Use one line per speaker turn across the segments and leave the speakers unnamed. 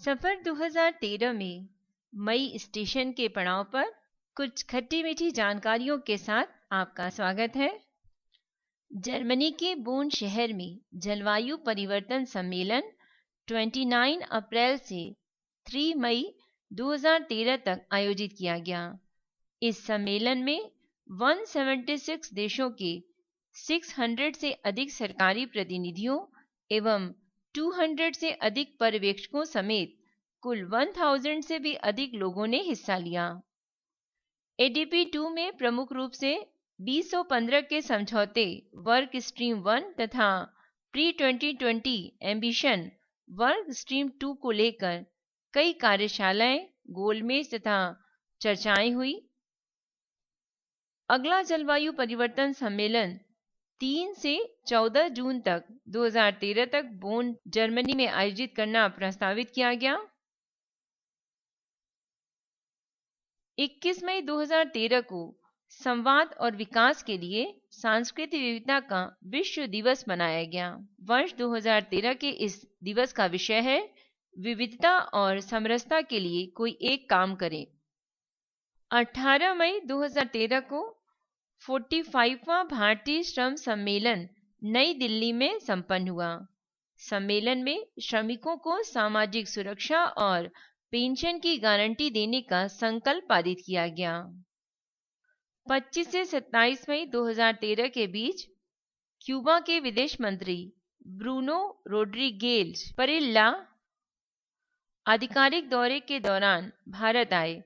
सफर 2013 में मई स्टेशन के पड़ाव पर कुछ खट्टी मीठी जानकारियों के साथ आपका स्वागत है। जर्मनी के बोन शहर में जलवायु परिवर्तन सम्मेलन 29 अप्रैल से 3 मई 2013 तक आयोजित किया गया। इस सम्मेलन में 176 देशों के 600 से अधिक सरकारी प्रतिनिधियों एवं 200 से अधिक पर्यवेक्षकों समेत कुल 1000 से भी अधिक लोगों ने हिस्सा लिया। एडीपी 2 में प्रमुख रूप से 2015 के समझौते वर्क स्ट्रीम 1 तथा प्री 2020 एम्बिशन वर्क स्ट्रीम 2 को लेकर कई कार्यशालाएं, गोलमेज तथा चर्चाएं हुई। अगला जलवायु परिवर्तन सम्मेलन 3 से 14 जून तक 2013 तक बोन जर्मनी में आयोजित करना प्रस्तावित किया गया। 21 मई 2013 को संवाद और विकास के लिए सांस्कृतिक विविधता का विश्व दिवस मनाया गया। वर्ष 2013 के इस दिवस का विषय है विविधता और समरसता के लिए कोई एक काम करे। 18 मई 2013 को 45वां भारतीय श्रम सम्मेलन नई दिल्ली में संपन्न हुआ। सम्मेलन में श्रमिकों को सामाजिक सुरक्षा और पेंशन की गारंटी देने का संकल्प पारित किया गया। 25 से 27 मई 2013 के बीच क्यूबा के विदेश मंत्री ब्रूनो रोड्रिगेज परिल्ला आधिकारिक दौरे के दौरान भारत आए।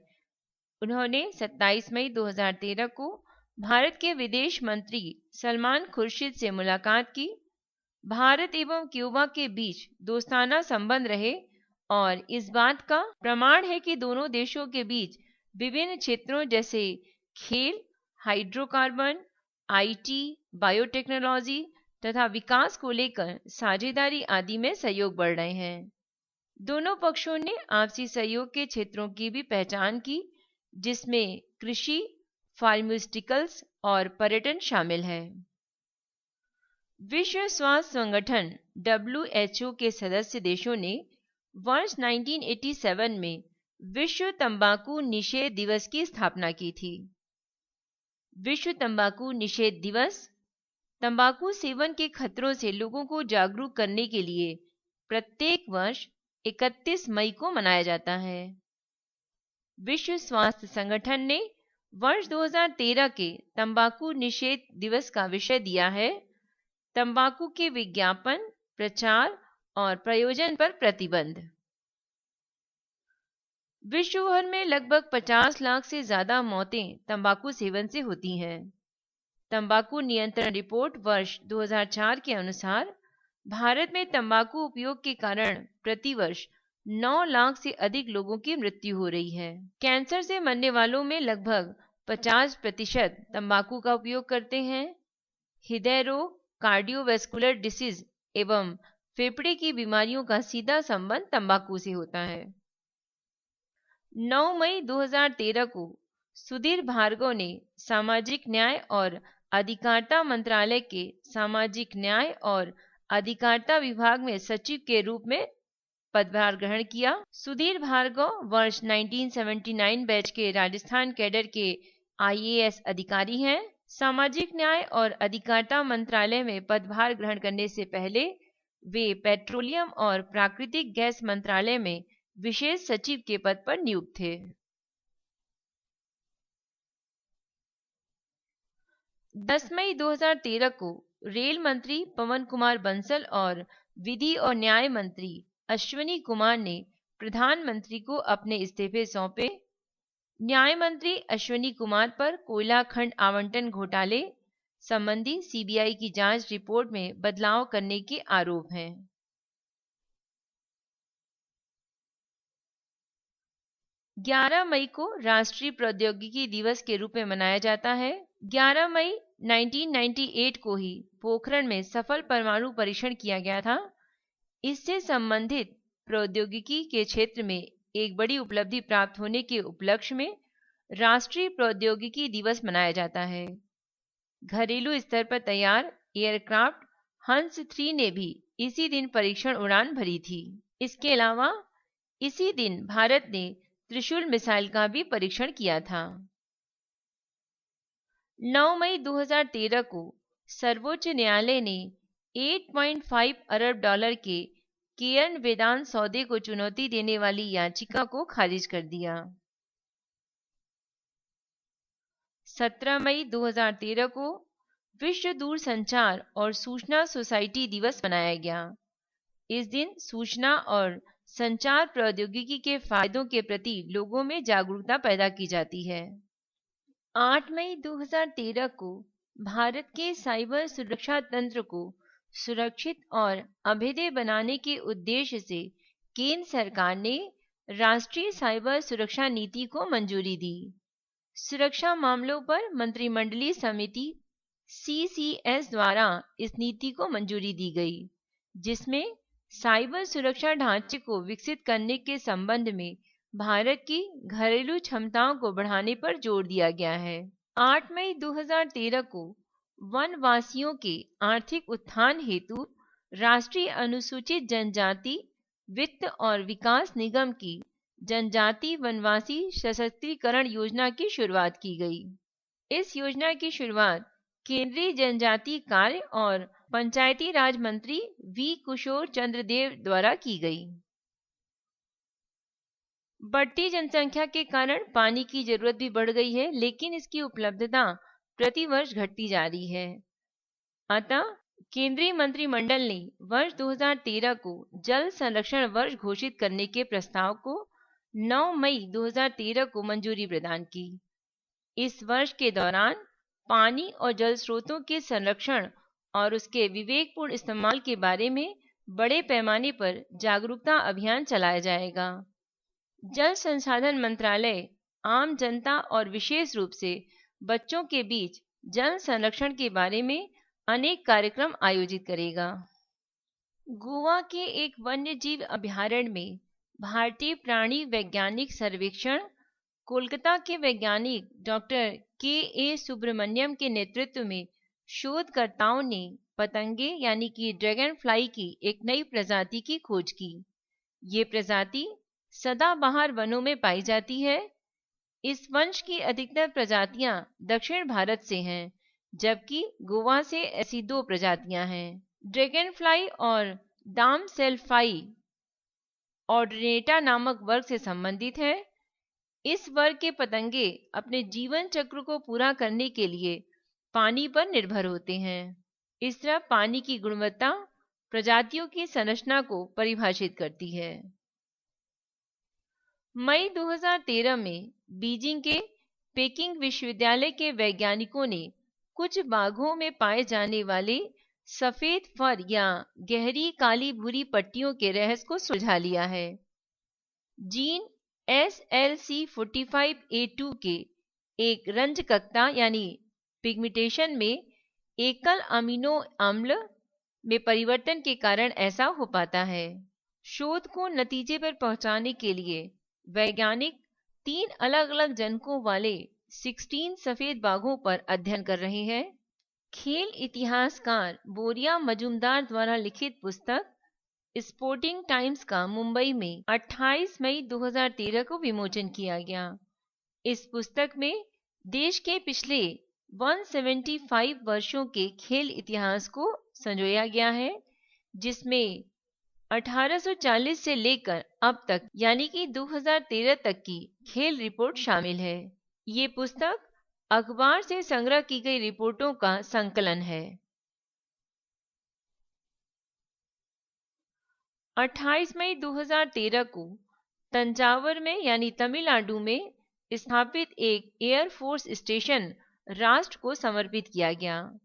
उन्होंने 27 मई 2013 को भारत के विदेश मंत्री सलमान खुर्शीद से मुलाकात की। भारत एवं क्यूबा के बीच दोस्ताना संबंध रहे और इस बात का प्रमाण है कि दोनों देशों के बीच विभिन्न क्षेत्रों जैसे खेल, हाइड्रोकार्बन, आईटी, बायोटेक्नोलॉजी तथा विकास को लेकर साझेदारी आदि में सहयोग बढ़ रहे हैं। दोनों पक्षों ने आपसी सहयोग के क्षेत्रों की भी पहचान की, जिसमें कृषि, फार्मास्यूटिकल्स और पर्यटन शामिल है। विश्व स्वास्थ्य संगठन WHO के सदस्य देशों ने वर्ष 1987 में विश्व तंबाकू निषेध दिवस की स्थापना की थी। विश्व तंबाकू निषेध दिवस तंबाकू सेवन के खतरों से लोगों को जागरूक करने के लिए प्रत्येक वर्ष 31 मई को मनाया जाता है। विश्व स्वास्थ्य संगठन ने वर्ष 2013 के तंबाकू निषेध दिवस का विषय दिया है तंबाकू के विज्ञापन, प्रचार और प्रयोजन पर प्रतिबंध। विश्व भर में लगभग 50 लाख से ज्यादा मौतें तंबाकू सेवन से होती हैं। तंबाकू नियंत्रण रिपोर्ट वर्ष 2004 के अनुसार भारत में तंबाकू उपयोग के कारण प्रतिवर्ष 9 लाख से अधिक लोगों की मृत्यु हो रही है। कैंसर से मरने वालों में लगभग 50% तंबाकू का उपयोग करते हैं। हृदय रोग, कार्डियोवैस्कुलर डिसीज एवं फेफड़े की बीमारियों का सीधा संबंध तंबाकू से होता है। 9 मई 2013 को सुधीर भार्गव ने सामाजिक न्याय और अधिकारिता मंत्रालय के सामाजिक न्याय और अधिकारिता विभाग में सचिव के रूप में पदभार ग्रहण किया। सुधीर भार्गव वर्ष 1979 बैच के राजस्थान कैडर के IAS अधिकारी हैं। सामाजिक न्याय और अधिकारिता मंत्रालय में पदभार ग्रहण करने से पहले वे पेट्रोलियम और प्राकृतिक गैस मंत्रालय में विशेष सचिव के पद पर नियुक्त थे। 10 मई 2013 को रेल मंत्री पवन कुमार बंसल और विधि और न्याय मंत्री अश्विनी कुमार ने प्रधानमंत्री को अपने इस्तीफे सौंपे। न्याय मंत्री अश्विनी कुमार पर कोयला खंड आवंटन घोटाले संबंधी CBI की जांच रिपोर्ट में बदलाव करने के आरोप हैं। 11 मई को राष्ट्रीय प्रौद्योगिकी दिवस के रूप में मनाया जाता है। 11 मई 1998 को ही पोखरण में सफल परमाणु परीक्षण किया गया था। इससे संबंधित प्रौद्योगिकी के क्षेत्र में एक बड़ी उपलब्धि प्राप्त होने के उपलक्ष्य में राष्ट्रीय प्रौद्योगिकी दिवस मनाया जाता है। घरेलू स्तर पर तैयार एयरक्राफ्ट हंस 3 ने भी इसी दिन परीक्षण उड़ान भरी थी। इसके अलावा इसी दिन भारत ने त्रिशूल मिसाइल का भी परीक्षण किया था। 9 मई 2013 को सर्वोच्च न्यायालय ने 8.5 अरब डॉलर के केयर्न वेदांत सौदे को चुनौती देने वाली याचिका को खारिज कर दिया। 17 मई 2013 को विश्व दूरसंचार और सूचना सोसाइटी दिवस मनाया गया। इस दिन सूचना और संचार प्रौद्योगिकी के फायदों के प्रति लोगों में जागरूकता पैदा की जाती है। 8 मई 2013 को भारत के साइबर सुरक्षा तंत्र को सुरक्षित और अभेद्य बनाने के उद्देश्य से केंद्र सरकार ने राष्ट्रीय साइबर सुरक्षा नीति को मंजूरी दी। सुरक्षा मामलों पर मंत्रिमंडलीय समिति CCS द्वारा इस नीति को मंजूरी दी गई, जिसमें साइबर सुरक्षा ढांचे को विकसित करने के संबंध में भारत की घरेलू क्षमताओं को बढ़ाने पर जोर दिया गया है। 8 मई 2013 को वनवासियों के आर्थिक उत्थान हेतु राष्ट्रीय अनुसूचित जनजाति वित्त और विकास निगम की जनजाति वनवासी सशक्तिकरण योजना की शुरुआत की गई। इस योजना की शुरुआत केंद्रीय जनजाति कार्य और पंचायती राज मंत्री वी कुशोर चंद्र देव द्वारा की गई। बढ़ती जनसंख्या के कारण पानी की जरूरत भी बढ़ गई है, लेकिन इसकी उपलब्धता प्रतिवर्ष घटती जा रही है। अतः केंद्रीय मंत्रिमंडल ने वर्ष 2013 को जल संरक्षण वर्ष घोषित करने के प्रस्ताव को 9 मई 2013 को मंजूरी प्रदान की। इस वर्ष के दौरान पानी और जल स्रोतों के संरक्षण और उसके विवेकपूर्ण इस्तेमाल के बारे में बड़े पैमाने पर जागरूकता अभियान चलाया जाएगा। जल संसाधन मंत्रालय आम जनता और विशेष रूप से बच्चों के बीच जल संरक्षण के बारे में अनेक कार्यक्रम आयोजित करेगा। गोवा के एक वन्यजीव अभयारण्य में भारतीय प्राणी वैज्ञानिक सर्वेक्षण कोलकाता के वैज्ञानिक डॉक्टर KA सुब्रमण्यम के नेतृत्व में शोधकर्ताओं ने पतंगे यानी कि ड्रैगन फ्लाई की एक नई प्रजाति की खोज की। ये प्रजाति सदाबहार वनों में पाई जाती है। इस वंश की अधिकतर प्रजातियां दक्षिण भारत से हैं, जबकि गोवा से ऐसी 2 प्रजातियां हैं। ड्रैगन फ्लाई और दामसेलफ्लाई ऑर्डिनेटा नामक वर्ग से संबंधित है। इस वर्ग के पतंगे अपने जीवन चक्र को पूरा करने के लिए पानी पर निर्भर होते हैं। इस तरह पानी की गुणवत्ता प्रजातियों की संरचना को परिभाषित करती है। मई 2013 में बीजिंग के पेकिंग विश्वविद्यालय के वैज्ञानिकों ने कुछ बाघों में पाए जाने वाले सफेद फर या गहरी काली भूरी पट्टियों के रहस्य को सुलझा लिया है। जीन SLC45A2 के एक रंजकता यानी पिगमेंटेशन में एकल अमीनो अम्ल में परिवर्तन के कारण ऐसा हो पाता है। शोध को नतीजे पर पहुंचाने के लिए वैज्ञानिक 3 अलग अलग जनकों वाले 16 सफेद बाघों पर अध्ययन कर रहे हैं। खेल इतिहासकार बोरिया मजूमदार द्वारा लिखित पुस्तक स्पोर्टिंग टाइम्स का मुंबई में 28 मई 2013 को विमोचन किया गया। इस पुस्तक में देश के पिछले 175 वर्षों के खेल इतिहास को संजोया गया है, जिसमें 1840 से लेकर अब तक यानी कि 2013 तक की खेल रिपोर्ट शामिल है। ये पुस्तक अखबार से संग्रह की गई रिपोर्टों का संकलन है। 28 मई 2013 को तंजावुर में यानी तमिलनाडु में स्थापित एक एयरफोर्स स्टेशन राष्ट्र को समर्पित किया गया।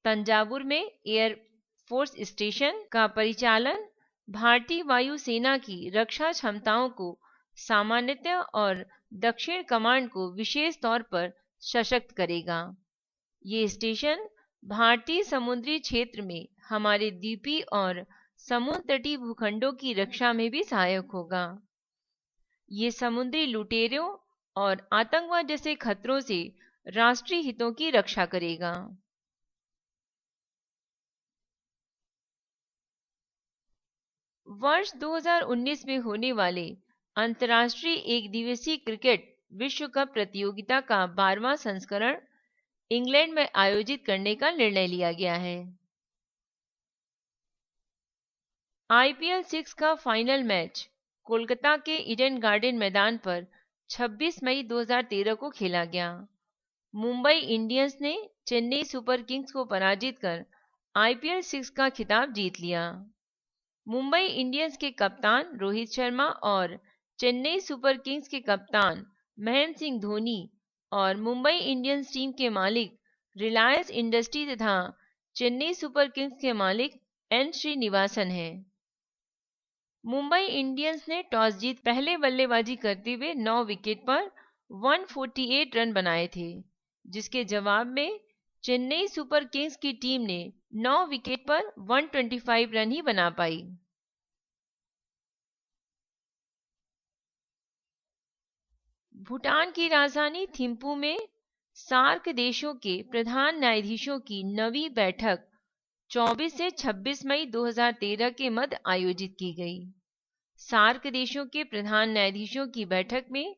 तंजावुर में एयरफोर्स स्टेशन का परिचालन भारतीय वायुसेना की रक्षा क्षमताओं को सामान्यतः और दक्षिण कमांड को विशेष तौर पर सशक्त करेगा। ये स्टेशन भारतीय समुद्री क्षेत्र में हमारे द्वीपीय और समुद्र तटीय भूखंडों की रक्षा में भी सहायक होगा। ये समुद्री लुटेरों और आतंकवाद जैसे खतरों से राष्ट्रीय हितों की रक्षा करेगा। वर्ष 2019 में होने वाले अंतर्राष्ट्रीय एकदिवसीय क्रिकेट विश्व कप प्रतियोगिता का 12वां संस्करण इंग्लैंड में आयोजित करने का निर्णय लिया गया है। आईपीएल 6 का फाइनल मैच कोलकाता के ईडन गार्डन मैदान पर 26 मई 2013 को खेला गया। मुंबई इंडियंस ने चेन्नई सुपर किंग्स को पराजित कर आईपीएल 6 का खिताब जीत लिया। मुंबई इंडियंस के कप्तान रोहित शर्मा और चेन्नई सुपर किंग्स के कप्तान महेंद्र सिंह धोनी और मुंबई इंडियंस टीम के मालिक रिलायंस इंडस्ट्री तथा चेन्नई सुपर किंग्स के मालिक एन श्रीनिवासन हैं। मुंबई इंडियंस ने टॉस जीत पहले बल्लेबाजी करते हुए 9 विकेट पर 148 रन बनाए थे, जिसके जवाब में चेन्नई सुपर किंग्स की टीम ने 9 विकेट पर 125 रन ही बना पाई। भूटान की राजधानी थिम्पू में सार्क देशों के प्रधान न्यायाधीशों की 9वीं बैठक 24 से 26 मई 2013 के मध्य आयोजित की गई। सार्क देशों के प्रधान न्यायाधीशों की बैठक में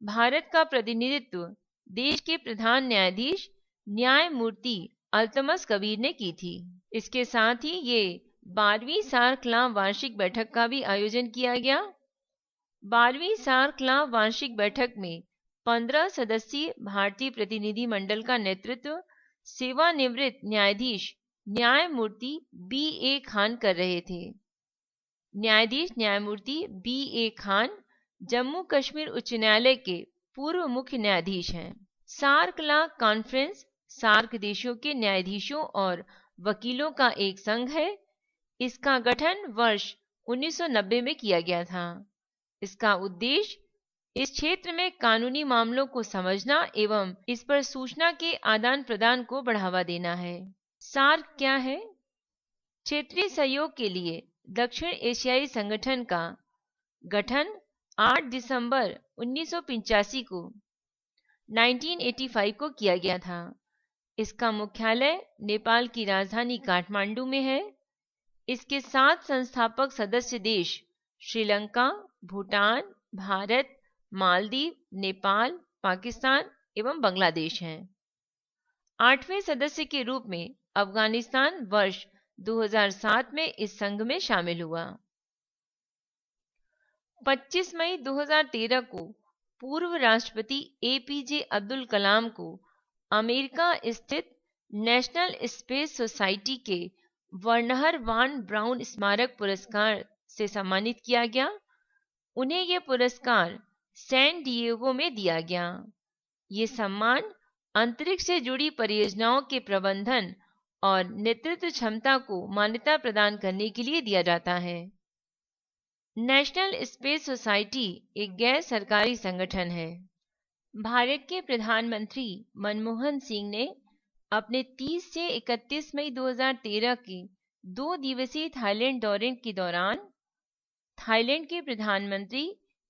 भारत का प्रतिनिधित्व देश के प्रधान न्यायाधीश न्यायमूर्ति अल्तमस कबीर ने की थी। इसके साथ ही ये 12वीं सार्क लाम वार्षिक बैठक का भी आयोजन किया गया। 12वीं सार्क लाम वार्षिक बैठक में 15 सदस्यीय भारतीय प्रतिनिधि मंडल का नेतृत्व सेवानिवृत्त न्यायाधीश न्यायमूर्ति बी.ए. खान कर रहे थे। न्यायाधीश न्यायमूर्ति बी.ए. खान जम्मू कश्मीर उच्च न्यायालय के पूर्व मुख्य न्यायाधीश हैं। सार्क लॉ कॉन्फ्रेंस सार्क देशों के न्यायाधीशों और वकीलों का एक संघ है। इसका गठन वर्ष 1990 में किया गया था। इसका उद्देश्य इस क्षेत्र में कानूनी मामलों को समझना एवं इस पर सूचना के आदान प्रदान को बढ़ावा देना है। सार्क क्या है? क्षेत्रीय सहयोग के लिए दक्षिण एशियाई संगठन का गठन 8 दिसंबर 1985 को 1985 को किया गया था। इसका मुख्यालय नेपाल की राजधानी काठमांडू में है। इसके 7 संस्थापक सदस्य देश श्रीलंका, भूटान, भारत, मालदीव, नेपाल, पाकिस्तान एवं बांग्लादेश हैं। 8वें सदस्य के रूप में अफगानिस्तान वर्ष 2007 में इस संघ में शामिल हुआ। 25 मई 2013 को पूर्व राष्ट्रपति एपीजे अब्दुल कलाम को अमेरिका स्थित नेशनल स्पेस सोसाइटी के वर्नर वान ब्राउन स्मारक पुरस्कार से सम्मानित किया गया। उन्हें यह पुरस्कार सैन डिएगो में दिया गया। ये सम्मान अंतरिक्ष से जुड़ी परियोजनाओं के प्रबंधन और नेतृत्व क्षमता को मान्यता प्रदान करने के लिए दिया जाता है। नेशनल स्पेस सोसाइटी एक गैर सरकारी संगठन है। भारत के प्रधानमंत्री मनमोहन सिंह ने अपने 30 से 31 मई 2013 के 2 दिवसीय थाईलैंड दौरे के दौरान थाईलैंड के प्रधानमंत्री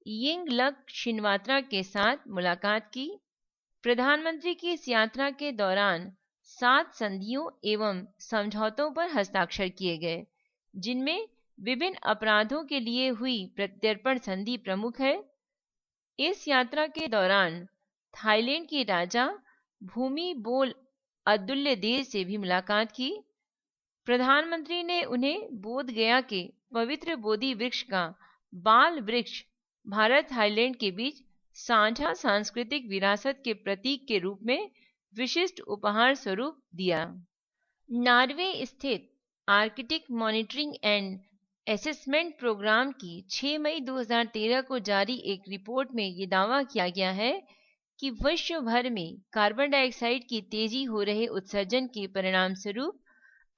यिंगलक शिनवात्रा के साथ मुलाकात की। प्रधानमंत्री की इस यात्रा के दौरान 7 संधियों एवं समझौतों पर हस्ताक्षर किए गए, जिनमें विभिन्न अपराधों के लिए हुई प्रत्यर्पण संधि प्रमुख है। इस यात्रा के दौरान थाईलैंड के राजा भूमिबोल अदुल्यदेव से भी मुलाकात की। प्रधानमंत्री ने उन्हें बोध गया के पवित्र बोधि वृक्ष का बाल वृक्ष भारत थाईलैंड के बीच साझा सांस्कृतिक विरासत के प्रतीक के रूप में विशिष्ट उपहार स्वरूप दिया। नॉर्वे स्थित Arctic monitoring and assessment programme की 6 मई 2013 को जारी एक रिपोर्ट में ये दावा किया गया है कि विश्व भर में कार्बन डाइऑक्साइड की तेजी हो रहे उत्सर्जन के परिणाम स्वरूप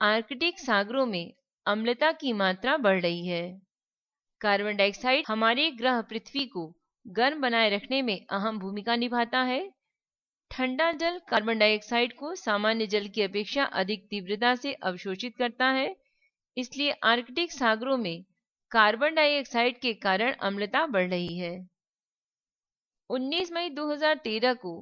आर्कटिक सागरों में अम्लता की मात्रा बढ़ रही है। कार्बन डाइऑक्साइड हमारे ग्रह पृथ्वी को गर्म बनाए रखने में अहम भूमिका निभाता है। ठंडा जल कार्बन डाइऑक्साइड को सामान्य जल की अपेक्षा अधिक तीव्रता से अवशोषित करता है, इसलिए आर्कटिक सागरों में कार्बन डाइऑक्साइड के कारण अम्लता बढ़ रही है। 19 मई 2013 को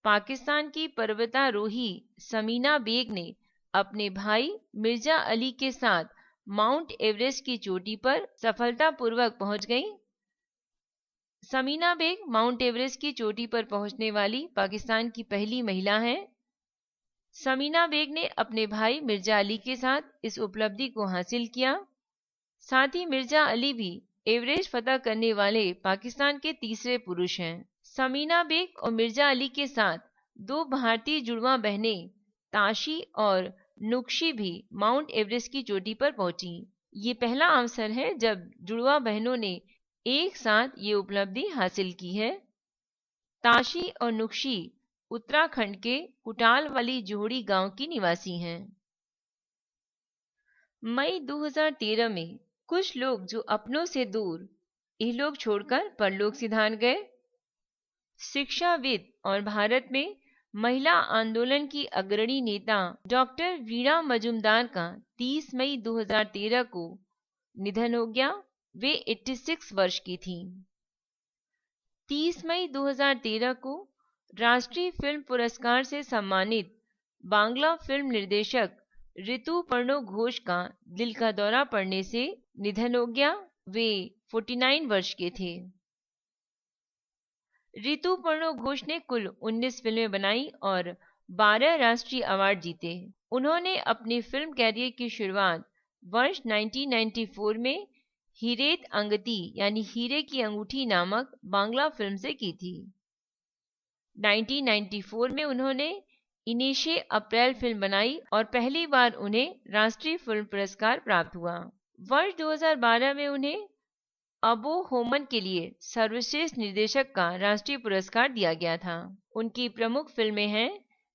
पाकिस्तान की पर्वतारोही समीना बेग ने अपने भाई मिर्जा अली के साथ माउंट एवरेस्ट की चोटी पर सफलतापूर्वक पहुंच गईं। समीना बेग माउंट एवरेस्ट की चोटी पर पहुंचने वाली पाकिस्तान की पहली महिला हैं। समीना बेग ने अपने भाई मिर्जा अली के साथ इस उपलब्धि को हासिल किया। साथ ही मिर्जा अली भी एवरेस्ट फतह करने वाले पाकिस्तान के तीसरे पुरुष हैं। समीना बेग और मिर्जा अली के साथ 2 भारतीय जुड़वा बहनें ताशी और नुक्शी भी माउंट एवरेस्ट की चोटी पर पहुंची। ये पहला अवसर है जब जुड़वा बहनों ने एक साथ ये उपलब्धि हासिल की है। ताशी और नुक्शी उत्तराखंड के कुटाल वाली जोहड़ी गांव की निवासी हैं। मई 2013 में कुछ लोग जो अपनों से दूर इहलोक छोड़कर परलोक सिधार गए। शिक्षाविद और भारत में महिला आंदोलन की अग्रणी नेता डॉक्टर वीणा मजुमदार का 30 मई 2013 को निधन हो गया। वे 86 वर्ष की थीं। 30 मई 2013 को राष्ट्रीय फिल्म पुरस्कार से सम्मानित बांग्ला फिल्म निर्देशक ऋतुपर्णो घोष का दिल का दौरा पड़ने से निधन हो गया। वे 49 वर्ष के थे। ऋतुपर्णो घोष ने कुल 19 फिल्में बनाई और 12 राष्ट्रीय अवार्ड जीते। उन्होंने अपनी फिल्म कैरियर की शुरुआत वर्ष 1994 में हीरेत अंगती यानी हीरे की अंगूठी नामक बांग्ला फिल्म से की थी। 1994 में उन्होंने इनेशे अप्रैल फिल्म बनाई और पहली बार उन्हें राष्ट्रीय फिल्म पुरस्कार प्राप्त हुआ। वर्ष 2012 में उन्हें अबो होमन के लिए सर्वश्रेष्ठ निर्देशक का राष्ट्रीय पुरस्कार दिया गया था। उनकी प्रमुख फिल्में हैं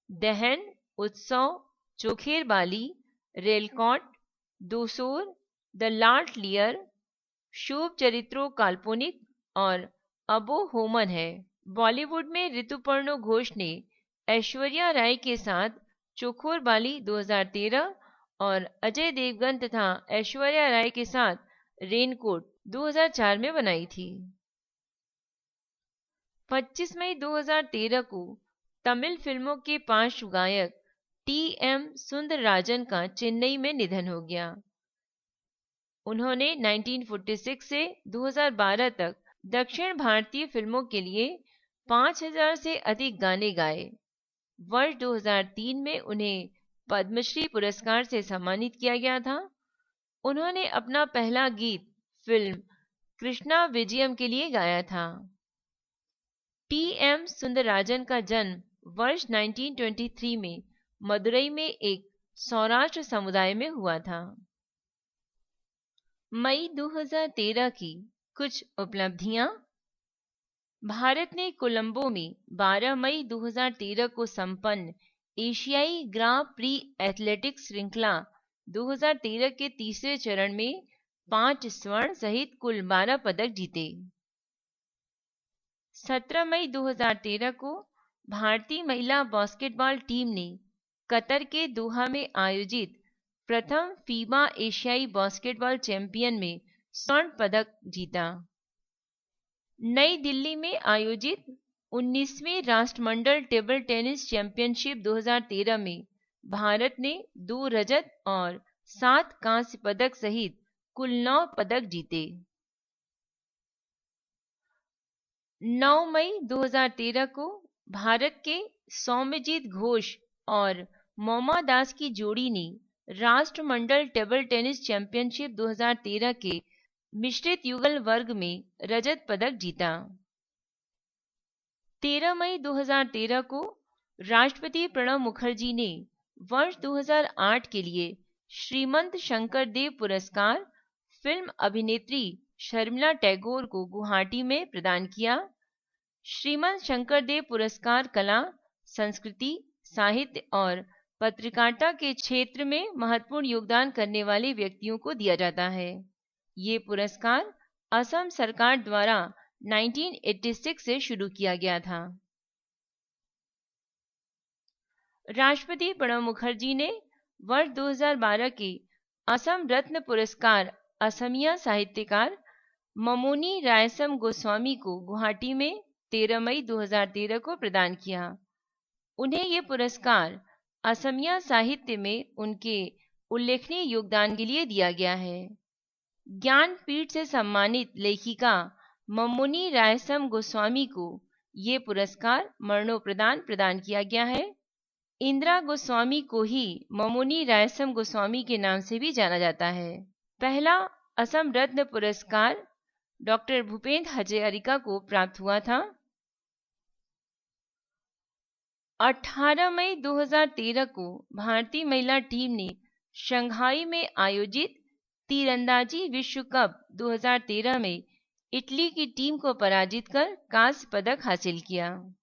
दहन, उत्सव, चोखेर बाली, रेलकॉट, दोसोर, द लाट लियर, शुभ चरित्रों काल्पनिक और अबो होमन है। बॉलीवुड में ऋतुपर्णो घोष ने ऐश्वर्या राय के साथ चोखोर बाली 2013 और अजय देवगन तथा ऐश्वर्या राय के साथ रेनकोट 2004 में बनाई थी। 25 मई 2013 को तमिल फिल्मों के पार्श्व गायक टी.एम. सुंदरराजन का चेन्नई में निधन हो गया। उन्होंने 1946 से 2012 तक दक्षिण भारतीय फिल्मों के लिए 5000 से अधिक गाने गाए। वर्ष 2003 में उन्हें पद्मश्री पुरस्कार से सम्मानित किया गया था। उन्होंने अपना पहला गीत फिल्म कृष्णा विजयम के लिए गाया था। टी.एम. सुंदरराजन का जन्म वर्ष 1923 में मदुरई में एक सौराष्ट्र समुदाय में हुआ था। मई 2013 की कुछ उपलब्धियां। भारत ने कोलंबो में 12 मई 2013 को संपन्न एशियाई ग्रां प्री एथलेटिक्स श्रृंखला 2013 के तीसरे चरण में 5 स्वर्ण सहित कुल 12 पदक जीते। 17 मई 2013 को भारतीय महिला बास्केटबॉल टीम ने कतर के दोहा में आयोजित प्रथम फीबा एशियाई बास्केटबॉल चैंपियन में स्वर्ण पदक जीता। नई दिल्ली में आयोजित 19वीं राष्ट्रमंडल टेबल टेनिस चैंपियनशिप 2013 में भारत ने 2 रजत और 7 कांस्य पदक सहित कुल 9 पदक जीते। 9 मई 2013 को भारत के सौम्यजीत घोष और मोमा दास की जोड़ी ने राष्ट्रमंडल टेबल टेनिस चैंपियनशिप 2013 के मिश्रित युगल वर्ग में रजत पदक जीता। 13 मई 2013 को राष्ट्रपति प्रणब मुखर्जी ने वर्ष 2008 के लिए श्रीमंत शंकर देव पुरस्कार फिल्म अभिनेत्री शर्मिला टैगोर को गुवाहाटी में प्रदान किया। श्रीमंत शंकर देव पुरस्कार कला, संस्कृति, साहित्य और पत्रकारिता के क्षेत्र में महत्वपूर्ण योगदान करने वाले व्यक्तियों को दिया जाता है। ये पुरस्कार असम सरकार द्वारा 1986 से शुरू किया गया था। राष्ट्रपति प्रणब मुखर्जी ने वर्ष 2012 के असम रत्न पुरस्कार असमिया साहित्यकार ममोनी रायसम गोस्वामी को गुवाहाटी में 13 मई 2013 को प्रदान किया। उन्हें ये पुरस्कार असमिया साहित्य में उनके उल्लेखनीय योगदान के लिए दिया गया है। ज्ञानपीठ से सम्मानित लेखिका मम्मुनी रायसम गोस्वामी को ये पुरस्कार मरणोपरांत प्रदान किया गया है। इंदिरा गोस्वामी को ही मम्मुनी रायसम गोस्वामी के नाम से भी जाना जाता है। पहला असम रत्न पुरस्कार डॉक्टर भूपेंद्र हजारिका को प्राप्त हुआ था। 18 मई 2013 को भारतीय महिला टीम ने शंघाई में आयोजित तीरंदाजी विश्व कप 2013 में इटली की टीम को पराजित कर कांस्य पदक हासिल किया।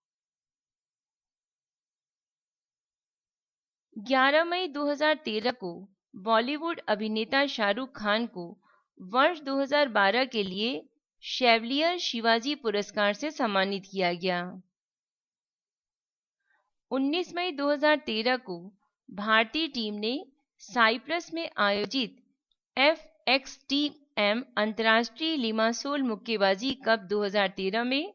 11 मई 2013 को बॉलीवुड अभिनेता शाहरुख खान को वर्ष 2012 के लिए शेवलियर शिवाजी पुरस्कार से सम्मानित किया गया। 19 मई 2013 को भारतीय टीम ने साइप्रस में आयोजित FXTM अंतर्राष्ट्रीय लिमासोल मुक्केबाजी कप 2013 में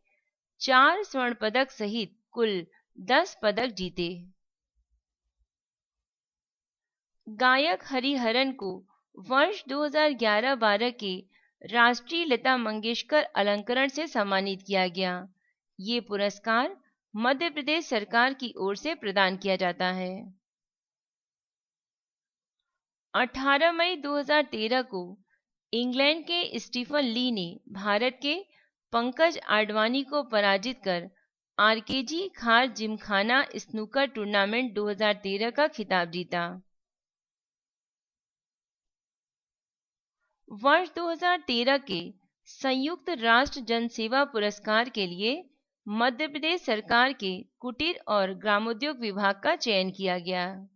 4 स्वर्ण पदक सहित कुल 10 पदक जीते। गायक हरिहरन को वर्ष 2011-12 के राष्ट्रीय लता मंगेशकर अलंकरण से सम्मानित किया गया। ये पुरस्कार मध्य प्रदेश सरकार की ओर से प्रदान किया जाता है। 18 मई 2013 को इंग्लैंड के स्टीफन ली ने भारत के पंकज आडवाणी को पराजित कर आरकेजी खार जिमखाना स्नूकर टूर्नामेंट 2013 का खिताब जीता। वर्ष 2013 के संयुक्त राष्ट्र जनसेवा पुरस्कार के लिए मध्य प्रदेश सरकार के कुटीर और ग्रामोद्योग विभाग का चयन किया गया।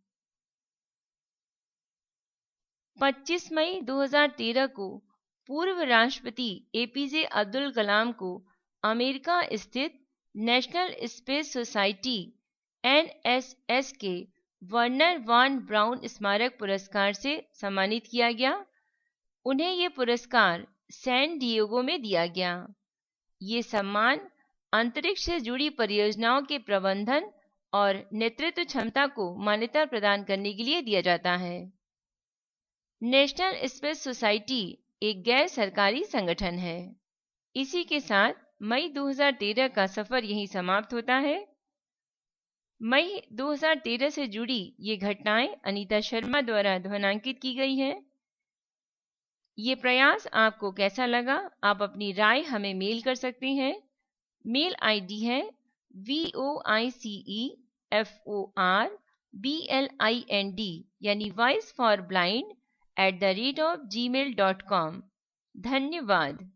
25 मई 2013 को पूर्व राष्ट्रपति APJ अब्दुल कलाम को अमेरिका स्थित नेशनल स्पेस सोसाइटी NSS के वर्नर वान ब्राउन स्मारक पुरस्कार से सम्मानित किया गया। उन्हें ये पुरस्कार सैन डिएगो में दिया गया। ये सम्मान अंतरिक्ष से जुड़ी परियोजनाओं के प्रबंधन और नेतृत्व क्षमता को मान्यता प्रदान करने के लिए दिया जाता है। नेशनल स्पेस सोसाइटी एक गैर सरकारी संगठन है। इसी के साथ मई 2013 का सफर यहीं समाप्त होता है। मई 2013 से जुड़ी ये घटनाएं अनीता शर्मा द्वारा ध्वनांकित की गई हैं। ये प्रयास आपको कैसा लगा? आप अपनी राय हमें मेल कर सकते हैं। मेल आईडी है voiceforblind यानी वॉइस फॉर ब्लाइंड @gmail.com। धन्यवाद।